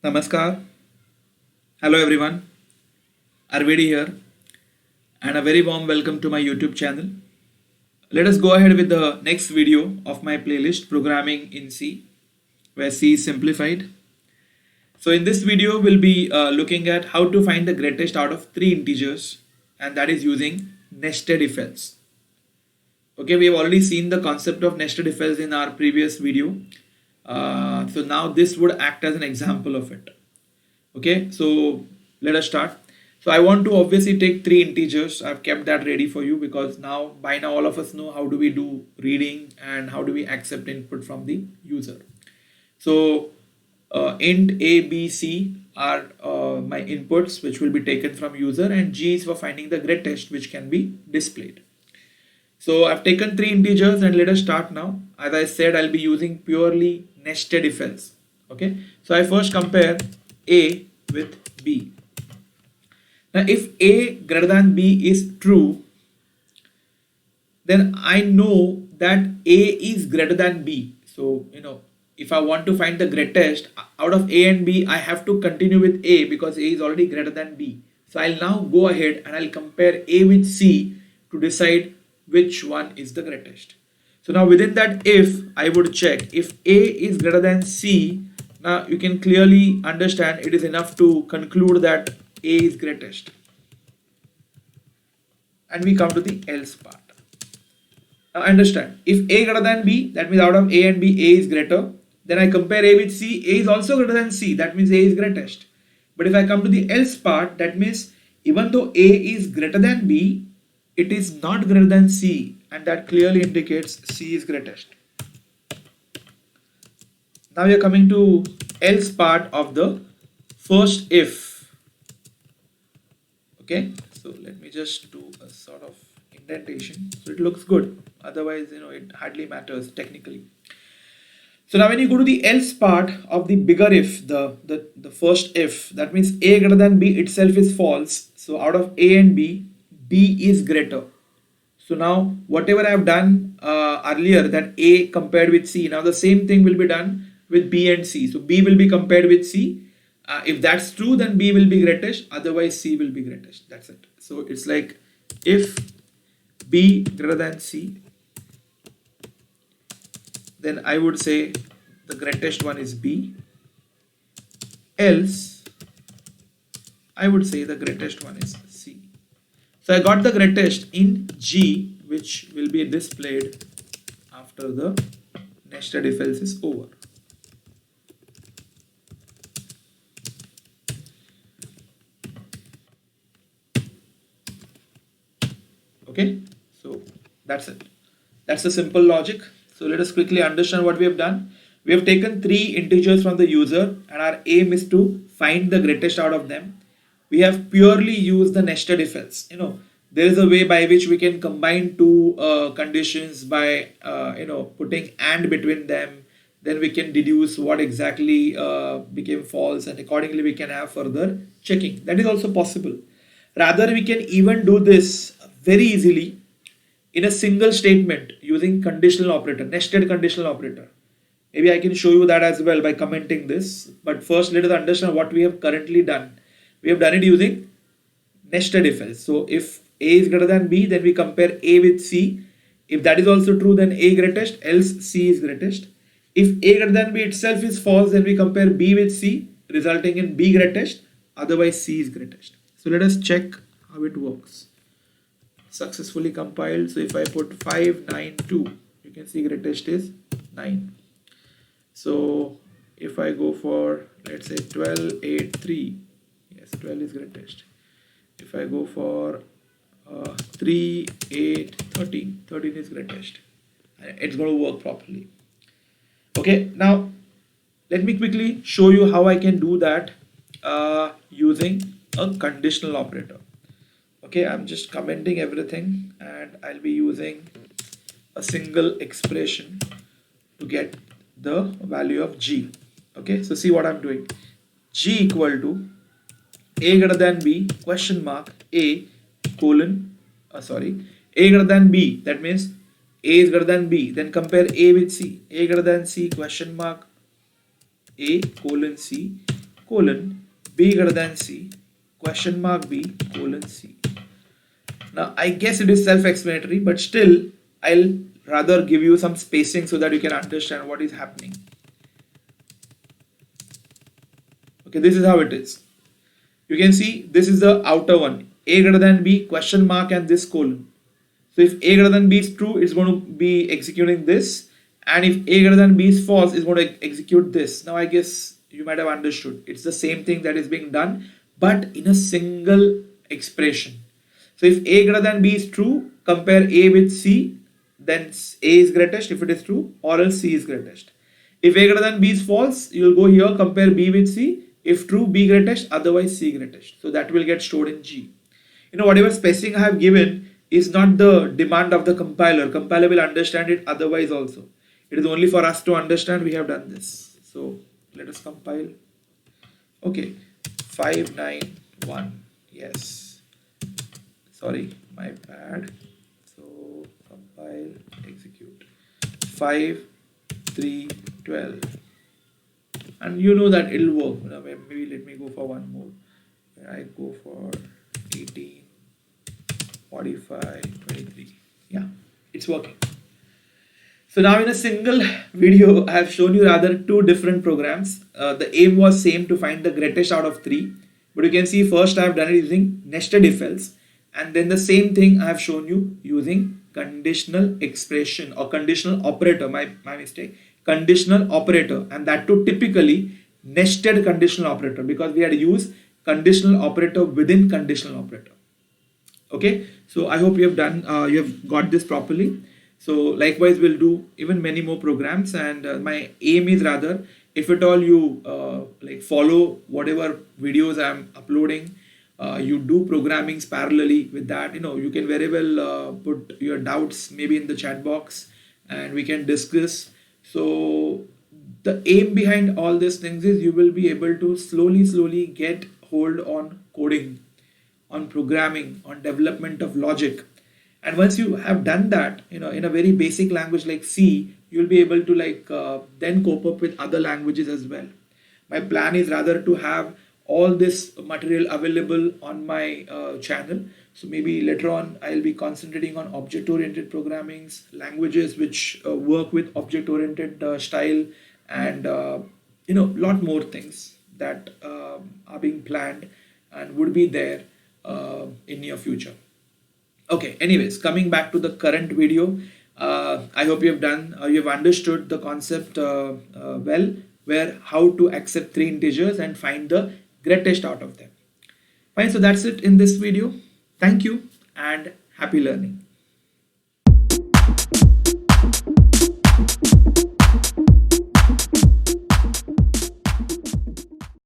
Namaskar. Hello everyone. Arvedi here and a very warm welcome to my YouTube channel. Let us go ahead with the next video of my playlist Programming in C, where C is simplified. So in this video we'll be looking at how to find the greatest out of three integers, and that is using nested if else. Okay, we have already seen the concept of nested if else in our previous video. So now this would act as an example of it. Okay, so let us start. So I want to obviously take three integers. I've kept that ready for you because by now all of us know how do we do reading and how do we accept input from the user. So int a, b, c are my inputs which will be taken from user, and g is for finding the greatest which can be displayed. So I've taken three integers and let us start now. As I said, I'll be using purely nested if else. Okay, so I first compare a with b. Now if a greater than b is true, then I know that a is greater than b. So if I want to find the greatest out of a and b, I have to continue with a because a is already greater than b. So I'll now go ahead and I'll compare a with c to decide which one is the greatest. So now within that if, I would check if a is greater than c. Now you can clearly understand it is enough to conclude that a is greatest. And we come to the else part. Now understand, if a greater than b, that means out of a and b, a is greater. Then I compare a with c, a is also greater than c, that means a is greatest. But if I come to the else part, that means even though a is greater than b, it is not greater than c, and that clearly indicates c is greatest. Now we are coming to else part of the first if. Okay, so let me just do a sort of indentation so it looks good. Otherwise, it hardly matters technically. So now when you go to the else part of the bigger if, the first if, that means a greater than b itself is false. So out of a and b, b is greater. So now whatever I have done earlier, that a compared with c, now the same thing will be done with b and c. So b will be compared with c. If that's true, then b will be greatest, otherwise c will be greatest. That's it. So it's like if b greater than c, then I would say the greatest one is b, else I would say the greatest one is c. So I got the greatest in g, which will be displayed after the nested if else is over. Okay, so that's it. That's the simple logic. So let us quickly understand what we have done. We have taken three integers from the user and our aim is to find the greatest out of them. We have purely used the nested if else. There is a way by which we can combine two conditions by putting and between them. Then we can deduce what exactly became false, and accordingly we can have further checking. That is also possible. Rather, we can even do this very easily in a single statement using conditional operator, nested conditional operator. Maybe I can show you that as well by commenting this. But first let us understand what we have currently done. We have done it using nested if else. So if a is greater than b, then we compare a with c. If that is also true, then a greatest, else c is greatest. If a greater than b itself is false, then we compare b with c, resulting in b greatest, otherwise c is greatest. So let us check how it works. Successfully compiled. So if I put 5, 9, 2, you can see greatest is 9. So if I go for, let's say 12, 8, 3, yes, 12 is greatest. If I go for 3, 8, 13, 13 is greatest. It's going to work properly. Okay, now let me quickly show you how I can do that using a conditional operator. Okay, I'm just commenting everything and I'll be using a single expression to get the value of g. Okay, so see what I'm doing. G equal to a greater than b question mark a colon a greater than b, that means a is greater than b, then compare a with c, a greater than c question mark a colon c colon b greater than c question mark b colon c. Now I guess it is self-explanatory, but still I'll rather give you some spacing so that you can understand what is happening. Okay, this is how it is. You can see this is the outer one, a greater than b question mark and this colon. So if a greater than b is true, it's going to be executing this, and if a greater than b is false, it's going to execute this. Now I guess you might have understood. It's the same thing that is being done, but in a single expression. So if a greater than b is true, compare a with c, then a is greatest if it is true, or else c is greatest. If a greater than b is false, you will go here, compare b with c. If true, b greatest, otherwise c greatest. So that will get stored in G. Whatever spacing I have given is not the demand of the compiler. Compiler will understand it otherwise also. It is only for us to understand we have done this. So let us compile. Okay, 591. Yes. Sorry, my bad. So compile, execute. 5, 3, 12. And you know that it'll work. Maybe let me go for one more. I go for 18, 45, 23. Yeah, it's working. So now in a single video, I have shown you rather two different programs. The aim was same, to find the greatest out of 3. But you can see first I have done it using nested if else. And then the same thing I have shown you using conditional expression or conditional operator. My mistake. Conditional operator, and that too typically nested conditional operator, because we had used conditional operator within conditional operator. Okay, so I hope you have done you have got this properly. So likewise we'll do even many more programs, and my aim is rather, if at all you like follow whatever videos I'm uploading, you do programmings parallelly with that. You can very well put your doubts maybe in the chat box and we can discuss. So the aim behind all these things is you will be able to slowly get hold on coding, on programming, on development of logic. And once you have done that, in a very basic language like C, you'll be able to then cope up with other languages as well. My plan is rather to have all this material available on my channel. So maybe later on I'll be concentrating on object-oriented programmings, languages which work with object-oriented style, and lot more things that are being planned and would be there in near future. Okay, anyways, coming back to the current video, I hope you have understood the concept well, where how to accept 3 integers and find the greatest out of them. Fine, so that's it in this video. Thank you and happy learning.